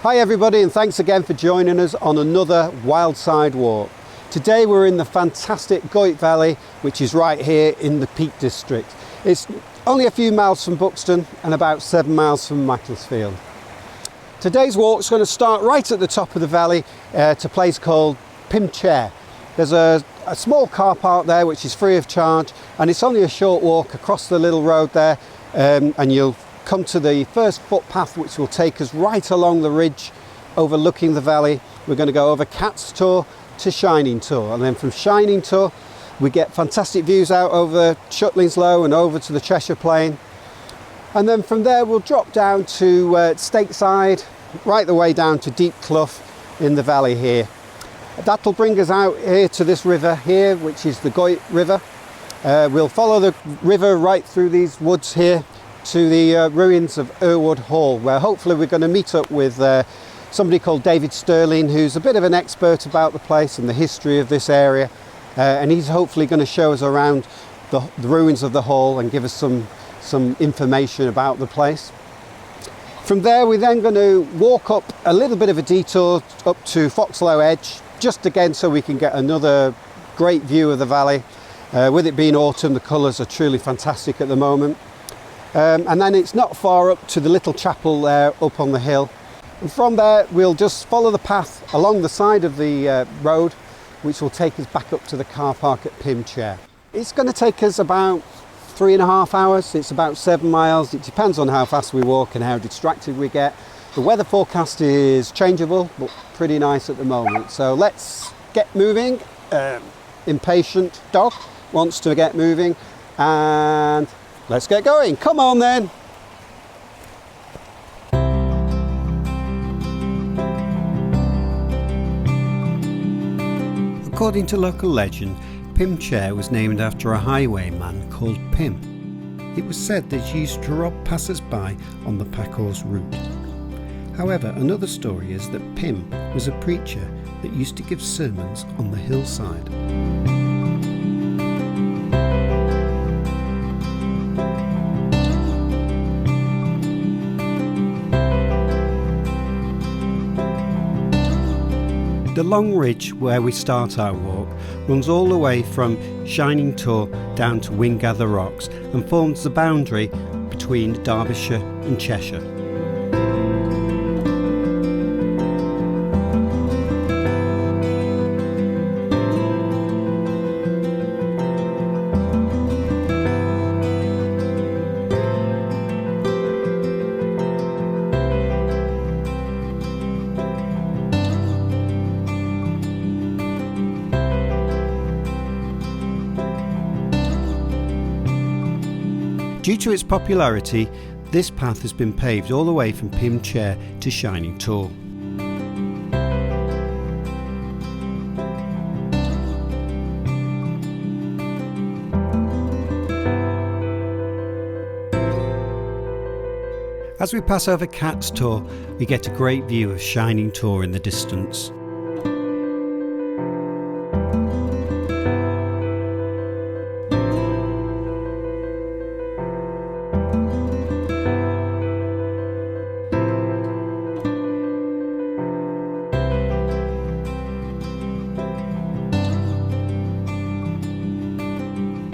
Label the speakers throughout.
Speaker 1: Hi everybody, and thanks again for joining us on another Wildside walk. Today we're in the fantastic Goyt Valley, which is right here in the Peak District. It's only a few miles from Buxton and about 7 miles from Macclesfield. Today's walk is going to start right at the top of the valley to a place called Pym Chair. There's a small car park there which is free of charge, and it's only a short walk across the little road there, and you'll come to the first footpath which will take us right along the ridge overlooking the valley. We're going to go over Cat's Tor to Shining Tor, and then from Shining Tor we get fantastic views out over Shutlings Low and over to the Cheshire Plain, and then from there we'll drop down to Stateside, right the way down to Deep Clough in the valley here. That'll bring us out here to this river here, which is the Goyt River. We'll follow the river right through these woods here to the ruins of Errwood Hall, where hopefully we're going to meet up with somebody called David Sterling, who's a bit of an expert about the place and the history of this area, and he's hopefully going to show us around the ruins of the hall and give us some information about the place. From there we're then going to walk up a little bit of a detour up to Foxlow Edge, just again so we can get another great view of the valley. With it being autumn, the colours are truly fantastic at the moment. And then it's not far up to the little chapel there up on the hill, and from there we'll just follow the path along the side of the road, which will take us back up to the car park at Pym Chair. It's going to take us about 3.5 hours. It's about 7 miles. It depends on how fast we walk and how distracted we get. The weather forecast is changeable, but pretty nice at the moment, so let's get moving. Impatient dog wants to get moving, and let's get going. Come on then. According to local legend, Pym Chair was named after a highwayman called Pym. It was said that he used to rob passers-by on the Packhorse route. However, another story is that Pym was a preacher that used to give sermons on the hillside. The long ridge where we start our walk runs all the way from Shining Tor down to Wingather Rocks and forms the boundary between Derbyshire and Cheshire. Due to its popularity, this path has been paved all the way from Pym Chair to Shining Tor. As we pass over Cat's Tor, we get a great view of Shining Tor in the distance.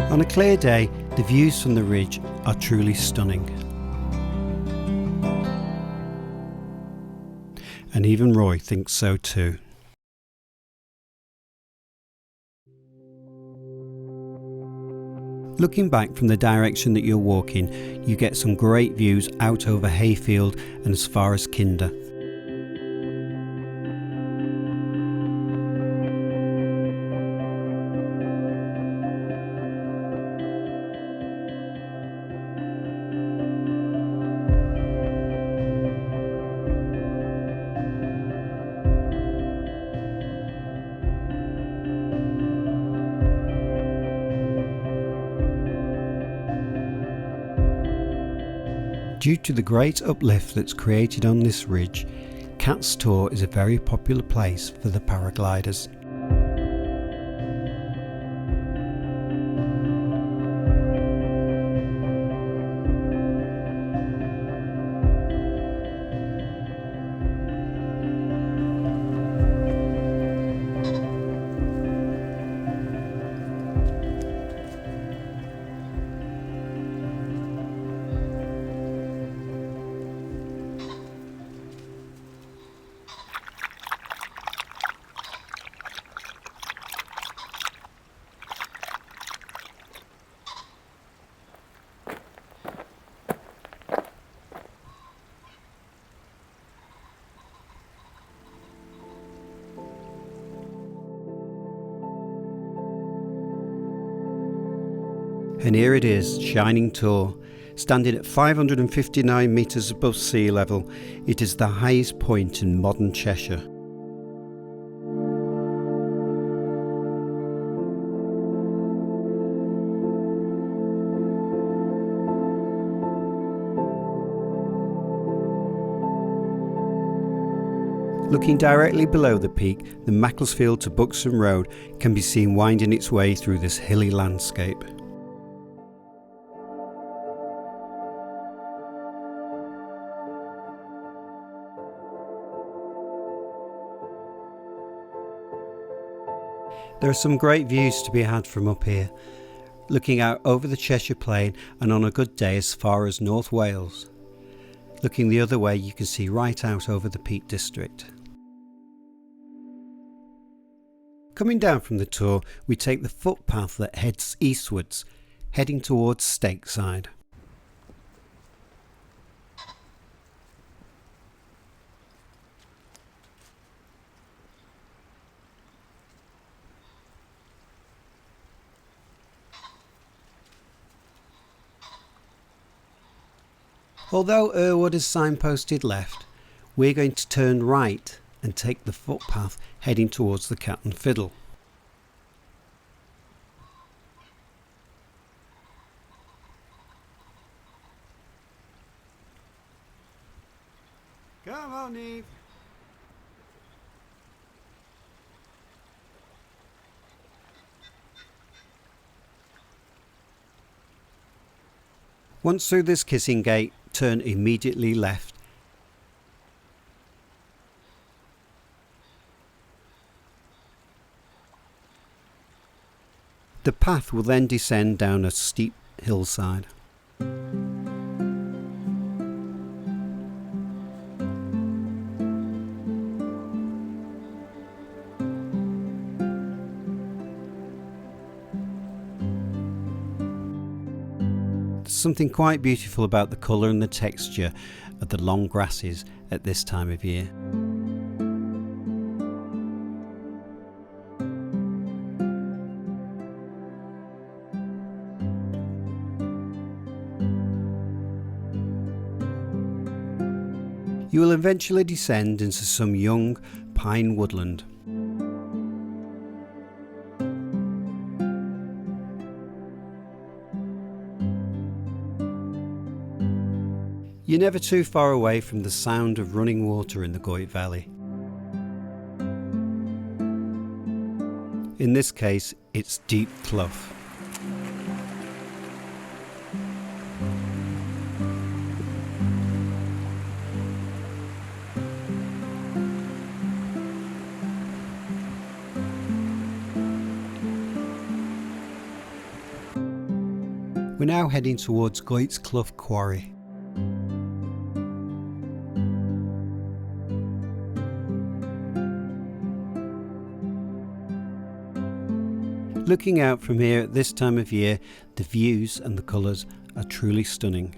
Speaker 1: On a clear day, the views from the ridge are truly stunning. And even Roy thinks so too. Looking back from the direction that you're walking, you get some great views out over Hayfield and as far as Kinder. Due to the great uplift that's created on this ridge, Cat's Tor is a very popular place for the paragliders. And here it is, shining tall. Standing at 559 metres above sea level, it is the highest point in modern Cheshire. Looking directly below the peak, the Macclesfield to Buxton Road can be seen winding its way through this hilly landscape. There are some great views to be had from up here, looking out over the Cheshire Plain and on a good day as far as North Wales. Looking the other way you can see right out over the Peak District. Coming down from the tour, we take the footpath that heads eastwards, heading towards Stateside. Although Errwood is signposted left, we're going to turn right and take the footpath heading towards the Cat and Fiddle. Come on, Eve. Once through this kissing gate, turn immediately left. The path will then descend down a steep hillside. Something quite beautiful about the colour and the texture of the long grasses at this time of year. You will eventually descend into some young pine woodland. You're never too far away from the sound of running water in the Goyt Valley. In this case, it's Deep Clough. We're now heading towards Goyt's Clough Quarry. Looking out from here at this time of year, the views and the colours are truly stunning.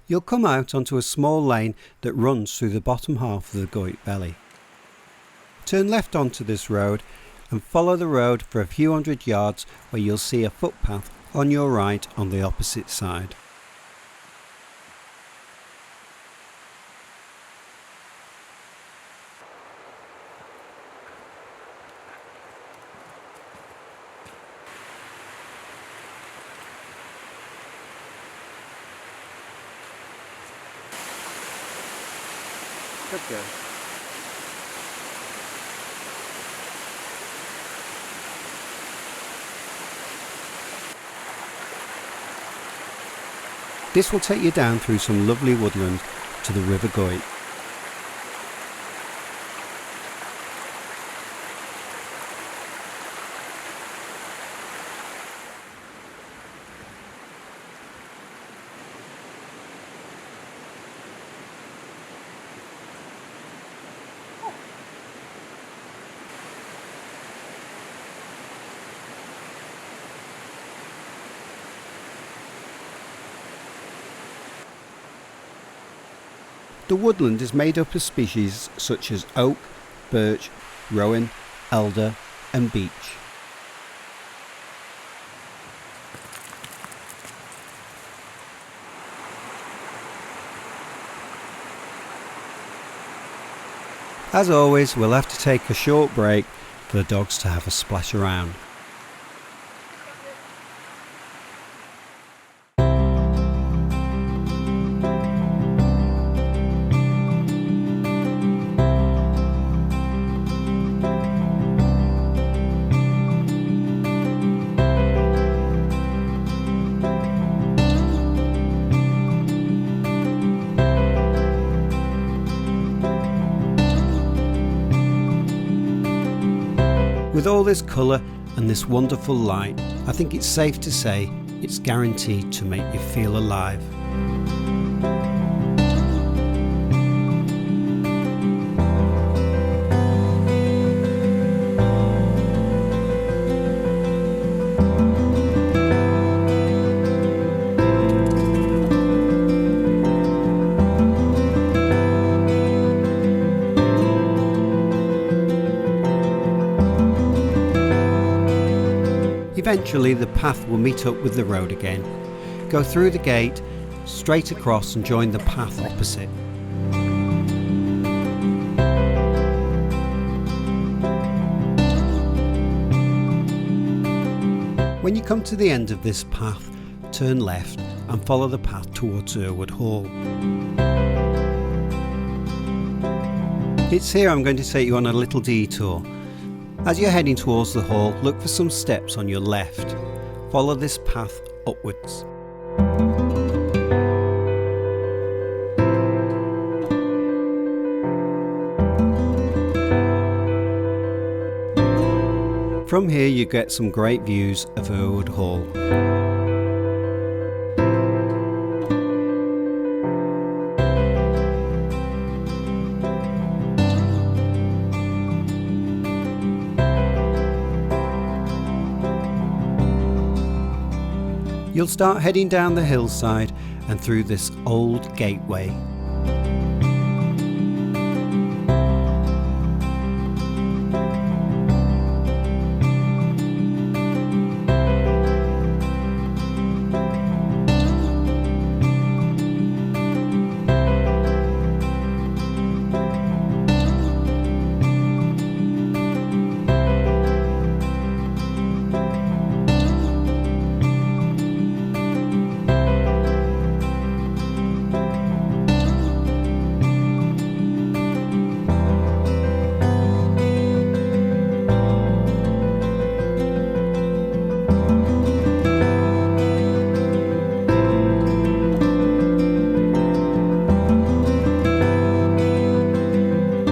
Speaker 1: You'll come out onto a small lane that runs through the bottom half of the Goyt Valley. Turn left onto this road and follow the road for a few hundred yards where you'll see a footpath on your right on the opposite side. Good girl. This will take you down through some lovely woodland to the River Goyt. The woodland is made up of species such as oak, birch, rowan, elder and beech. As always, we'll have to take a short break for the dogs to have a splash around. With all this colour and this wonderful light, I think it's safe to say it's guaranteed to make you feel alive. Eventually the path will meet up with the road again. Go through the gate, straight across and join the path opposite. When you come to the end of this path, turn left and follow the path towards Errwood Hall. It's here I'm going to take you on a little detour. As you're heading towards the hall, look for some steps on your left. Follow this path upwards. From here you get some great views of Errwood Hall. You'll start heading down the hillside and through this old gateway.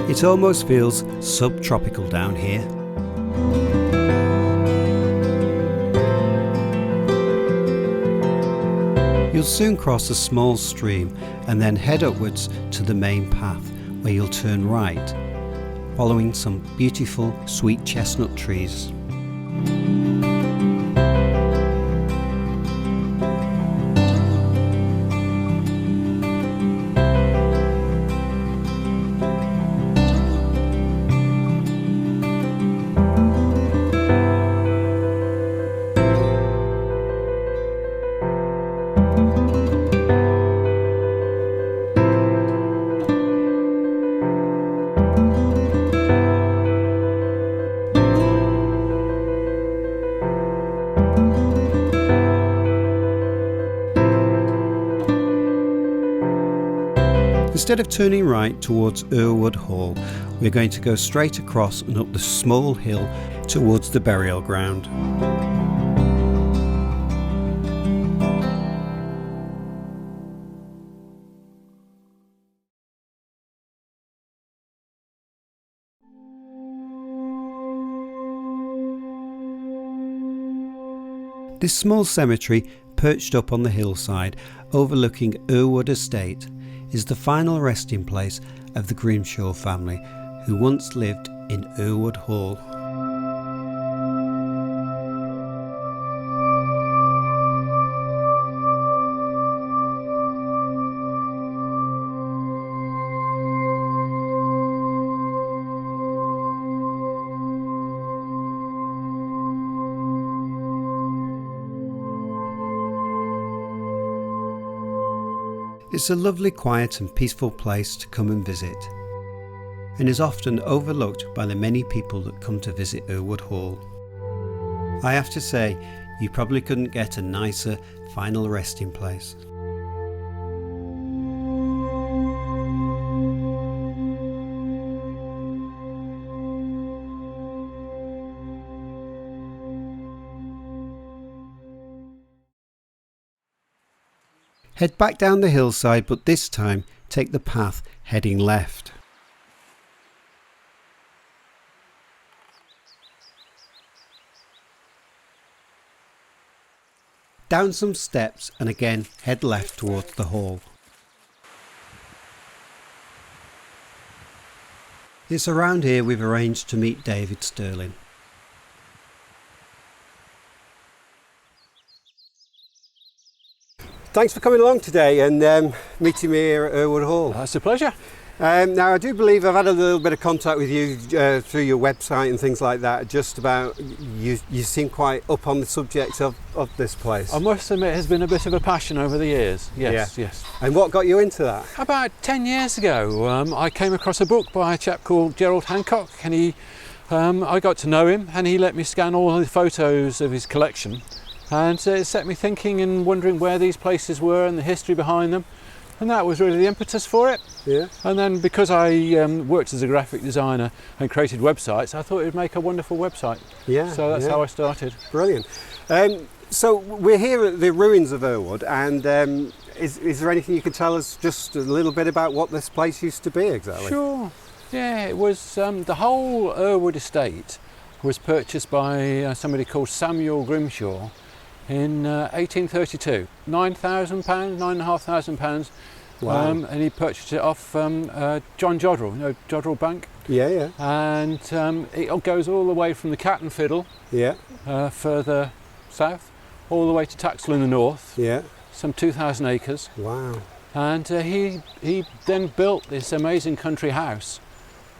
Speaker 1: It almost feels subtropical down here. You'll soon cross a small stream and then head upwards to the main path, where you'll turn right, following some beautiful sweet chestnut trees. Instead of turning right towards Errwood Hall, we're going to go straight across and up the small hill towards the burial ground. This small cemetery, perched up on the hillside overlooking Errwood Estate, is the final resting place of the Grimshaw family, who once lived in Errwood Hall. It's a lovely, quiet and peaceful place to come and visit, and is often overlooked by the many people that come to visit Errwood Hall. I have to say, you probably couldn't get a nicer final resting place. Head back down the hillside, but this time take the path heading left. Down some steps and again head left towards the hall. It's around here we've arranged to meet David Sterling. Thanks for coming along today and meeting me here at Errwood Hall.
Speaker 2: That's a pleasure.
Speaker 1: Now I do believe I've had a little bit of contact with you through your website and things like that, just about, you seem quite up on the subject of this place.
Speaker 2: I must admit it has been a bit of a passion over the years. Yes,
Speaker 1: Yeah.
Speaker 2: yes.
Speaker 1: And what got you into that?
Speaker 2: About 10 years ago I came across a book by a chap called Gerald Hancock, and I got to know him and he let me scan all the photos of his collection, and it set me thinking and wondering where these places were and the history behind them, and that was really the impetus for it.
Speaker 1: Yeah.
Speaker 2: And then because I worked as a graphic designer and created websites, I thought it would make a wonderful website.
Speaker 1: Yeah.
Speaker 2: So that's how I started.
Speaker 1: Brilliant. So we're here at the ruins of Errwood, and is there anything you could tell us just a little bit about what this place used to be exactly?
Speaker 2: Sure. Yeah, it was the whole Errwood estate was purchased by somebody called Samuel Grimshaw in 1832. £9,500.
Speaker 1: Wow.
Speaker 2: And he purchased it off John Jodrell, Jodrell Bank.
Speaker 1: Yeah, yeah.
Speaker 2: And it goes all the way from the Cat and Fiddle,
Speaker 1: Yeah.
Speaker 2: further south, all the way to Taxel in the north,
Speaker 1: Yeah.
Speaker 2: some 2,000 acres.
Speaker 1: Wow.
Speaker 2: And he then built this amazing country house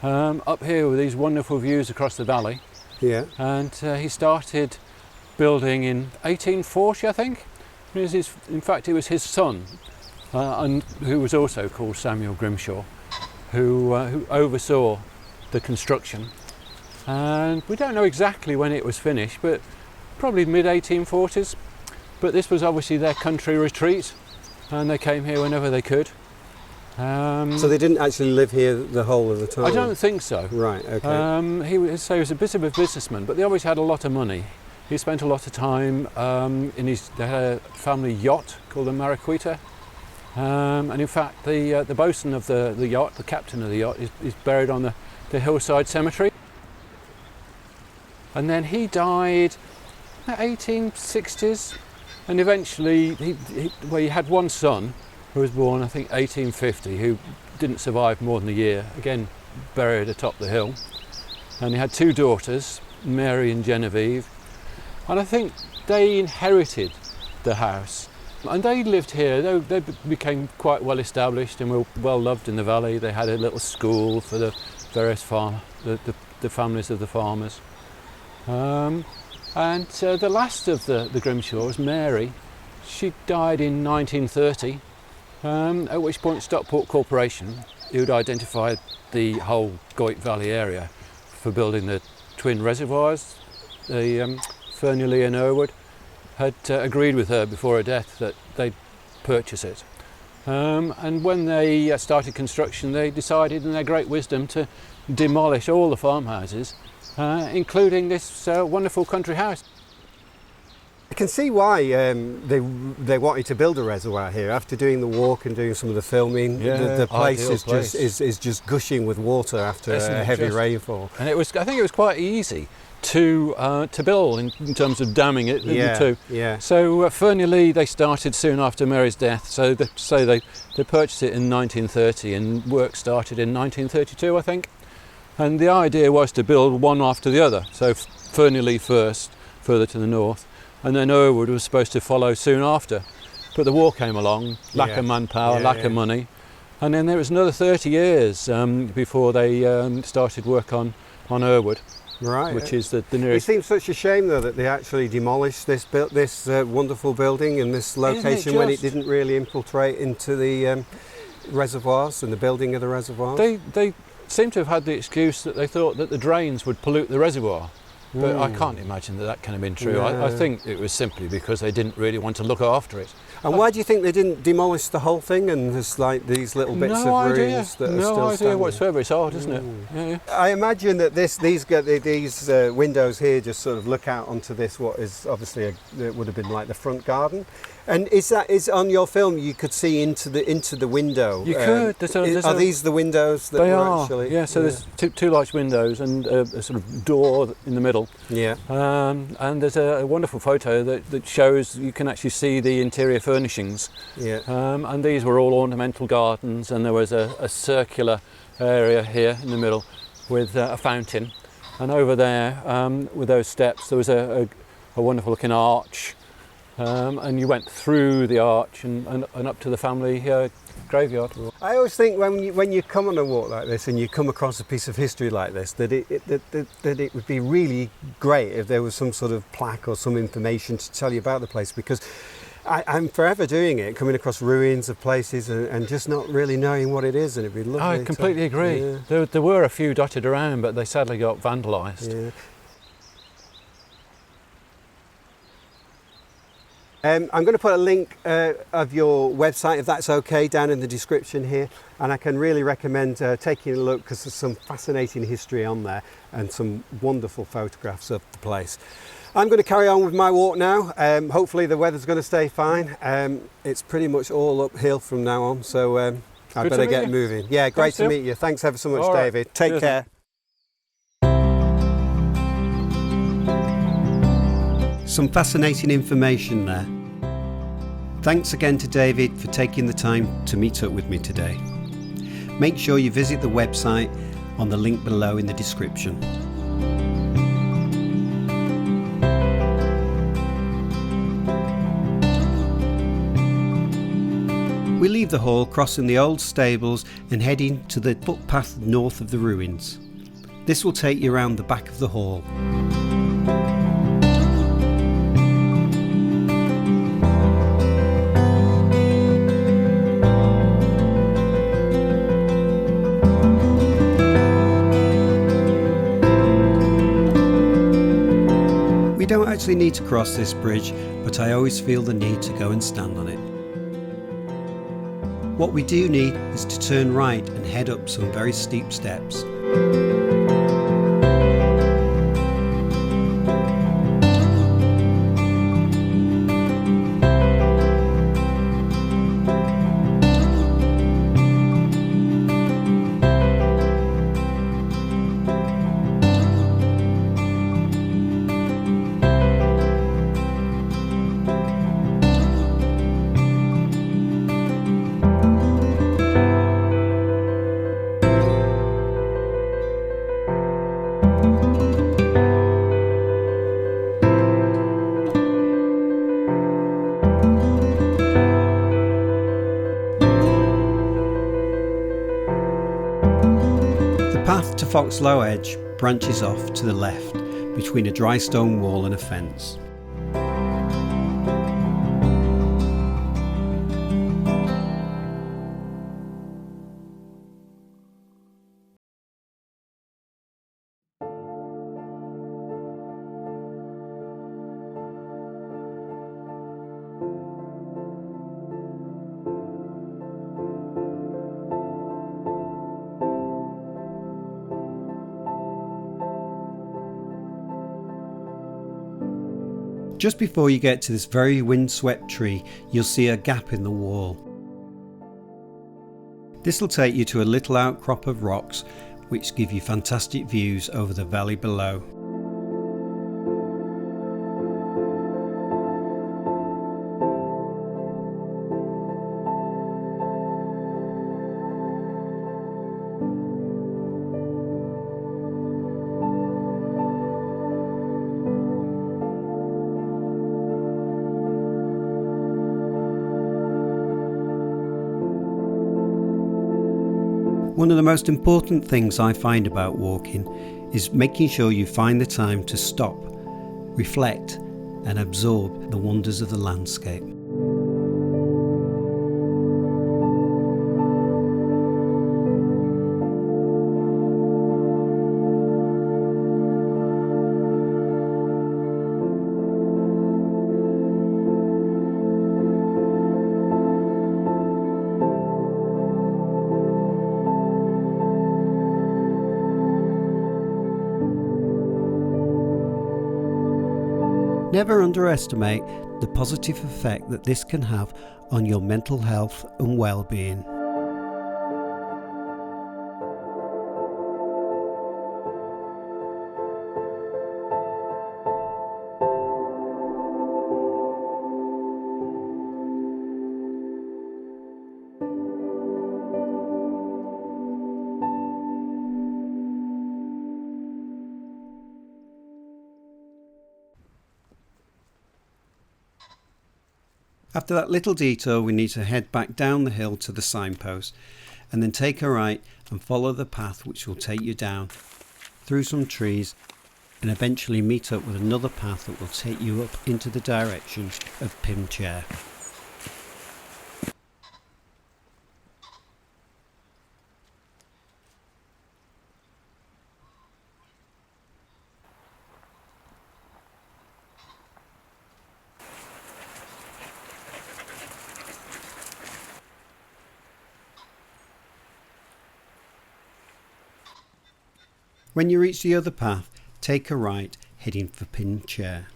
Speaker 2: up here with these wonderful views across the valley.
Speaker 1: Yeah.
Speaker 2: And he started building in 1840, I think. In fact, it was his son, and who was also called Samuel Grimshaw, who oversaw the construction. And we don't know exactly when it was finished, but probably mid-1840s. But this was obviously their country retreat, and they came here whenever they could.
Speaker 1: So they didn't actually live here the whole of the time?
Speaker 2: I don't think so.
Speaker 1: Right, okay.
Speaker 2: He was a bit of a businessman, but they always had a lot of money. He spent a lot of time they had a family yacht called the Mariquita, and in fact the bosun of the yacht, the captain of the yacht, is buried on the hillside cemetery. And then he died in the 1860s, and eventually he had one son who was born, I think, 1850, who didn't survive more than a year, again buried atop the hill. And he had two daughters, Mary and Genevieve, and I think they inherited the house. And they lived here. They became quite well established and were well loved in the valley. They had a little school for the various the families of the farmers. And the last of the Grimshaws, Mary, she died in 1930, at which point Stockport Corporation, who'd identified the whole Goyt Valley area for building the twin reservoirs, the Fernley and Errwood, had agreed with her before her death that they'd purchase it. And when they started construction, they decided in their great wisdom to demolish all the farmhouses, including this wonderful country house.
Speaker 1: I can see why they wanted to build a reservoir here. After doing the walk and doing some of the filming, the place is just gushing with water after a heavy rainfall.
Speaker 2: And I think it was quite easy to build in terms of damming it.
Speaker 1: Yeah,
Speaker 2: The two.
Speaker 1: yeah.
Speaker 2: So Fernley, they started soon after Mary's death. So they purchased it in 1930, and work started in 1932, I think. And the idea was to build one after the other. So Fernley first, further to the north, and then Errwood was supposed to follow soon after. But the war came along, lack of manpower, lack of money, and then there was another 30 years before they started work on Errwood.
Speaker 1: Right.
Speaker 2: Which is the nearest.
Speaker 1: It seems such a shame, though, that they actually demolished this wonderful building in this location when it didn't really infiltrate into the reservoirs and the building of the reservoirs.
Speaker 2: They seem to have had the excuse that they thought that the drains would pollute the reservoir. But I can't imagine that can have been true.
Speaker 1: No.
Speaker 2: I think it was simply because they didn't really want to look after it.
Speaker 1: And why do you think they didn't demolish the whole thing and there's like these little bits of ruins that are still
Speaker 2: No idea
Speaker 1: standing?
Speaker 2: whatsoever. It's odd, isn't it? Yeah.
Speaker 1: I imagine that these windows here just sort of look out onto this, what is obviously it would have been like the front garden. And is on your film? You could see into the window.
Speaker 2: You could.
Speaker 1: Are these the windows that
Speaker 2: they
Speaker 1: were
Speaker 2: are.
Speaker 1: actually?
Speaker 2: Yeah. So there's two large windows and a sort of door in the middle.
Speaker 1: Yeah.
Speaker 2: And there's a wonderful photo that shows you can actually see the interior furnishings.
Speaker 1: Yeah.
Speaker 2: And these were all ornamental gardens, and there was a circular area here in the middle with a fountain, and over there with those steps there was a wonderful looking arch. And you went through the arch and up to the family graveyard.
Speaker 1: I always think when you come on a walk like this and you come across a piece of history like this, that it would be really great if there was some sort of plaque or some information to tell you about the place, because I'm forever doing it, coming across ruins of places and just not really knowing what it is, and it'd be lovely.
Speaker 2: I completely agree. Yeah. There were a few dotted around, but they sadly got vandalised.
Speaker 1: Yeah. I'm going to put a link of your website, if that's okay, down in the description here, and I can really recommend taking a look because there's some fascinating history on there and some wonderful photographs of the place. I'm going to carry on with my walk now. Hopefully the weather's going to stay fine. It's pretty much all uphill from now on, so I better get moving. Yeah, great to meet you. Thanks ever so much, David. Take care. Some fascinating information there. Thanks again to David for taking the time to meet up with me today. Make sure you visit the website on the link below in the description. We leave the hall, crossing the old stables and heading to the footpath north of the ruins. This will take you around the back of the hall. We don't actually need to cross this bridge, but I always feel the need to go and stand on it. What we do need is to turn right and head up some very steep steps. The path to Foxlow Edge branches off to the left between a dry stone wall and a fence. Just before you get to this very windswept tree, you'll see a gap in the wall. This will take you to a little outcrop of rocks which give you fantastic views over the valley below. One of the most important things I find about walking is making sure you find the time to stop, reflect and absorb the wonders of the landscape. Never underestimate the positive effect that this can have on your mental health and well-being. After that little detour, we need to head back down the hill to the signpost and then take a right and follow the path which will take you down through some trees and eventually meet up with another path that will take you up into the direction of Pim Chair. When you reach the other path, take a right, heading for Pim Chair.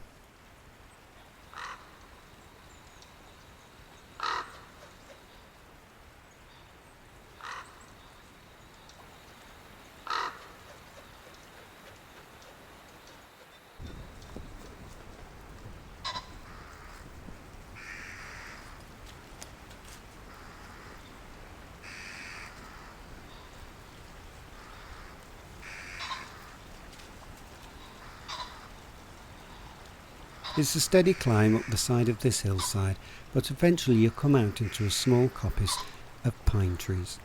Speaker 1: It's a steady climb up the side of this hillside, but eventually you'll come out into a small coppice of pine trees.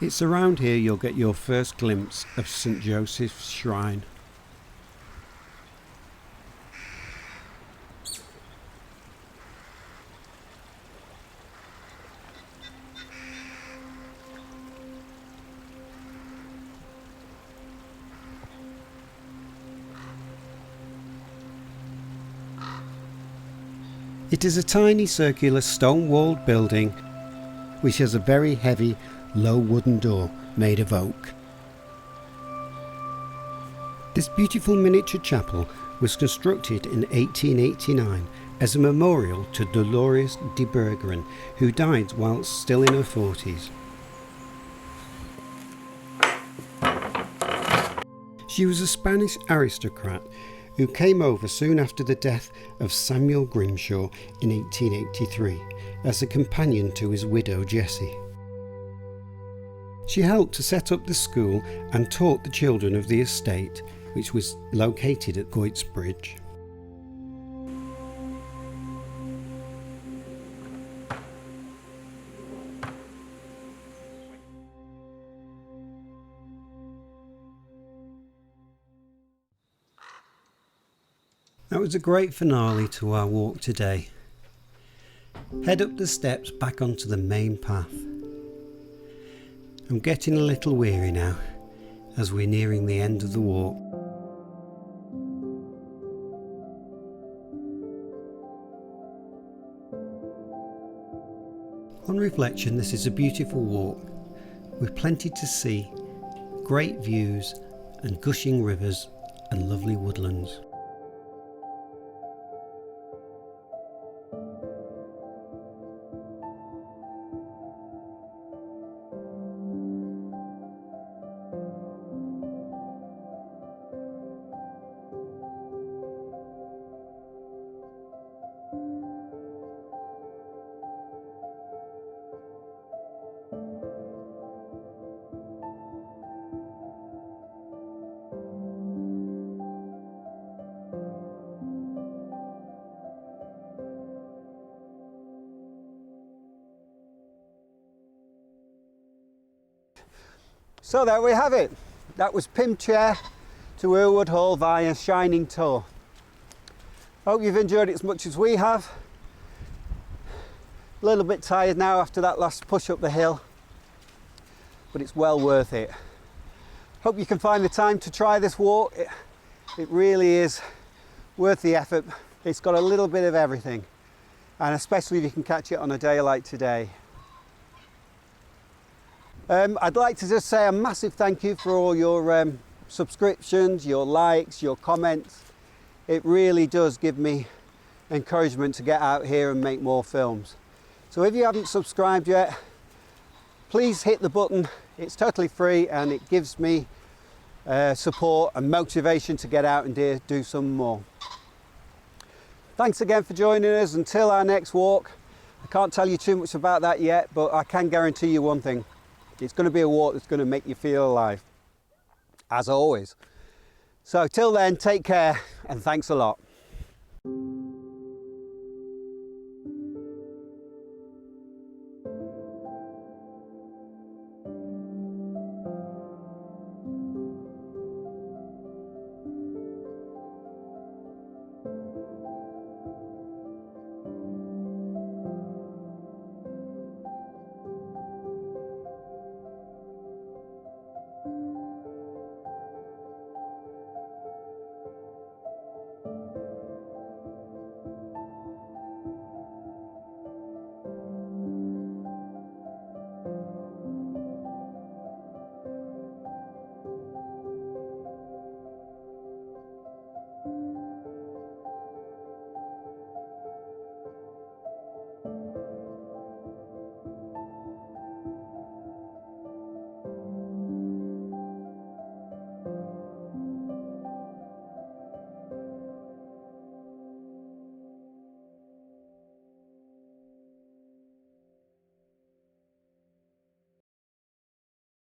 Speaker 1: It's around here you'll get your first glimpse of St. Joseph's Shrine. It is a tiny circular stone-walled building which has a very heavy, low wooden door made of oak. This beautiful miniature chapel was constructed in 1889 as a memorial to Dolores de Bergerac, who died whilst still in her 40s. She was a Spanish aristocrat who came over soon after the death of Samuel Grimshaw in 1883 as a companion to his widow Jessie. She helped to set up the school and taught the children of the estate, which was located at Goyt's Bridge. That was a great finale to our walk today. Head up the steps back onto the main path. I'm getting a little weary now as we're nearing the end of the walk. On reflection, this is a beautiful walk with plenty to see, great views and gushing rivers and lovely woodlands. So there we have it. That was Pim Chair to Errwood Hall via Shining Tour. Hope you've enjoyed it as much as we have. A little bit tired now after that last push up the hill, but it's well worth it. Hope you can find the time to try this walk. It really is worth the effort. It's got a little bit of everything, and especially if you can catch it on a day like today. I'd like to just say a massive thank you for all your subscriptions, your likes, your comments. It really does give me encouragement to get out here and make more films. So if you haven't subscribed yet, please hit the button. It's totally free and it gives me support and motivation to get out and do some more. Thanks again for joining us. Until our next walk, I can't tell you too much about that yet, but I can guarantee you one thing. It's going to be a walk that's going to make you feel alive, as always. So till then, take care and thanks a lot.